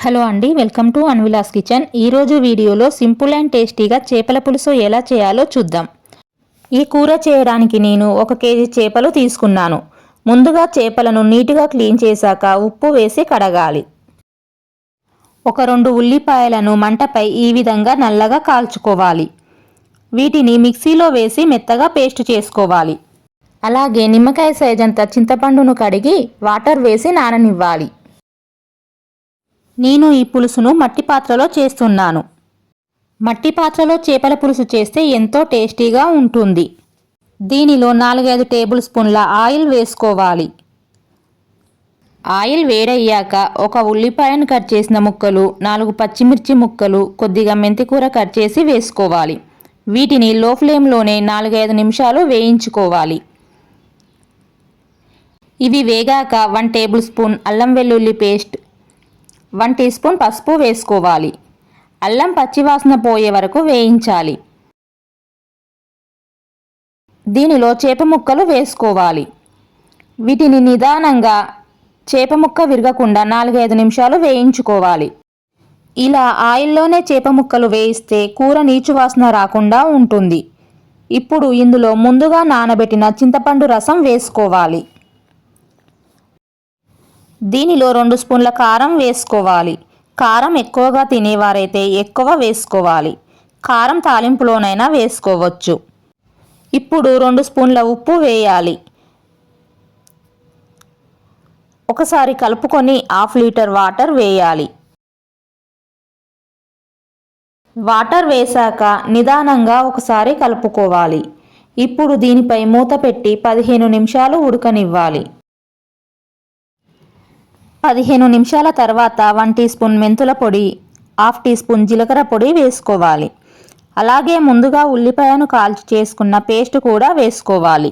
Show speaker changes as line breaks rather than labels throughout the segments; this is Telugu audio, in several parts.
హలో అండి, వెల్కమ్ టు అన్విలాస్ కిచెన్. ఈరోజు వీడియోలో సింపుల్ అండ్ టేస్టీగా చేపల పులుసు ఎలా చేయాలో చూద్దాం. ఈ కూర చేయడానికి నేను 1 కేజీ చేపలు తీసుకున్నాను. ముందుగా చేపలను నీట్గా క్లీన్ చేశాక ఉప్పు వేసి కడగాలి. 2 ఉల్లిపాయలను మంటపై ఈ విధంగా నల్లగా కాల్చుకోవాలి. వీటిని మిక్సీలో వేసి మెత్తగా పేస్ట్ చేసుకోవాలి. అలాగే నిమ్మకాయ సైజంత చింతపండును కడిగి వాటర్ వేసి నాననివ్వాలి. నేను ఈ పులుసును మట్టి పాత్రలో చేస్తున్నాను. మట్టి పాత్రలో చేపల పులుసు చేస్తే ఎంతో టేస్టీగా ఉంటుంది. దీనిలో 4-5 టేబుల్ స్పూన్ల ఆయిల్ వేసుకోవాలి. ఆయిల్ వేడయ్యాక 1 ఉల్లిపాయను కట్ చేసిన ముక్కలు, 4 పచ్చిమిర్చి ముక్కలు, కొద్దిగా మెంతికూర కట్ చేసి వేసుకోవాలి. వీటిని లో ఫ్లేమ్లోనే 4-5 నిమిషాలు వేయించుకోవాలి. ఇవి వేగాక 1 టేబుల్ స్పూన్ అల్లం వెల్లుల్లి పేస్ట్, 1 టీ స్పూన్ పసుపు వేసుకోవాలి. అల్లం పచ్చివాసన పోయే వరకు వేయించాలి. దీనిలో చేప ముక్కలు వేసుకోవాలి. వీటిని నిదానంగా చేప ముక్క విరగకుండా 4-5 నిమిషాలు వేయించుకోవాలి. ఇలా ఆయిల్లోనే చేప ముక్కలు వేయిస్తే కూర నీచు వాసన రాకుండా ఉంటుంది. ఇప్పుడు ఇందులో ముందుగా నానబెట్టిన చింతపండు రసం వేసుకోవాలి. దీనిలో 2 స్పూన్ల కారం వేసుకోవాలి. కారం ఎక్కువగా తినేవారైతే ఎక్కువ వేసుకోవాలి. కారం తాలింపులోనైనా వేసుకోవచ్చు. ఇప్పుడు 2 స్పూన్ల ఉప్పు వేయాలి. ఒకసారి కలుపుకొని 1/2 లీటర్ వాటర్ వేయాలి. వాటర్ వేశాక నిదానంగా ఒకసారి కలుపుకోవాలి. ఇప్పుడు దీనిపై మూత పెట్టి 15 నిమిషాలు ఉడకనివ్వాలి. 15 నిమిషాల తర్వాత 1 టీ స్పూన్ మెంతుల పొడి, 1/2 టీ స్పూన్ జీలకర్ర పొడి వేసుకోవాలి. అలాగే ముందుగా ఉల్లిపాయను కాల్చి చేసుకున్న పేస్ట్ కూడా వేసుకోవాలి.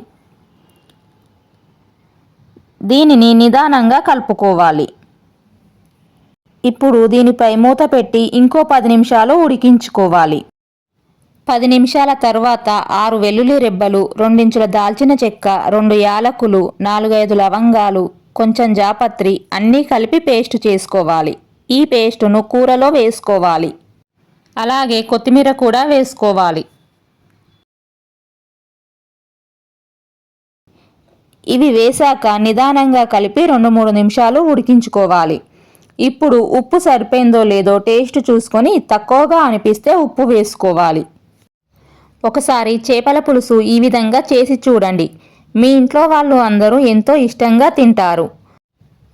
దీనిని నిదానంగా కలుపుకోవాలి. ఇప్పుడు దీనిపై మూత పెట్టి ఇంకో 10 నిమిషాలు ఉడికించుకోవాలి. 10 నిమిషాల తర్వాత 6 వెల్లుల్లి రెబ్బలు, 2 ఇంచుల దాల్చిన చెక్క, 2 యాలకులు, 4-5 లవంగాలు, కొంచెం జాపత్రి అన్నీ కలిపి పేస్ట్ చేసుకోవాలి. ఈ పేస్టును కూరలో వేసుకోవాలి. అలాగే కొత్తిమీర కూడా వేసుకోవాలి. ఇవి వేశాక నిదానంగా కలిపి 2-3 నిమిషాలు ఉడికించుకోవాలి. ఇప్పుడు ఉప్పు సరిపోయిందో లేదో టేస్ట్ చూసుకొని తక్కువగా అనిపిస్తే ఉప్పు వేసుకోవాలి. ఒకసారి చేపల పులుసు ఈ విధంగా చేసి చూడండి. మీ ఇంట్లో వాళ్ళు అందరూ ఎంతో ఇష్టంగా తింటారు.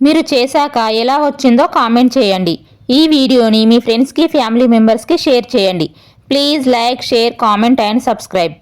మీరు చేశాక ఎలా వచ్చిందో కామెంట్ చేయండి. ఈ వీడియోని మీ ఫ్రెండ్స్కి, ఫ్యామిలీ మెంబర్స్కి షేర్ చేయండి. Please like, share, comment and subscribe.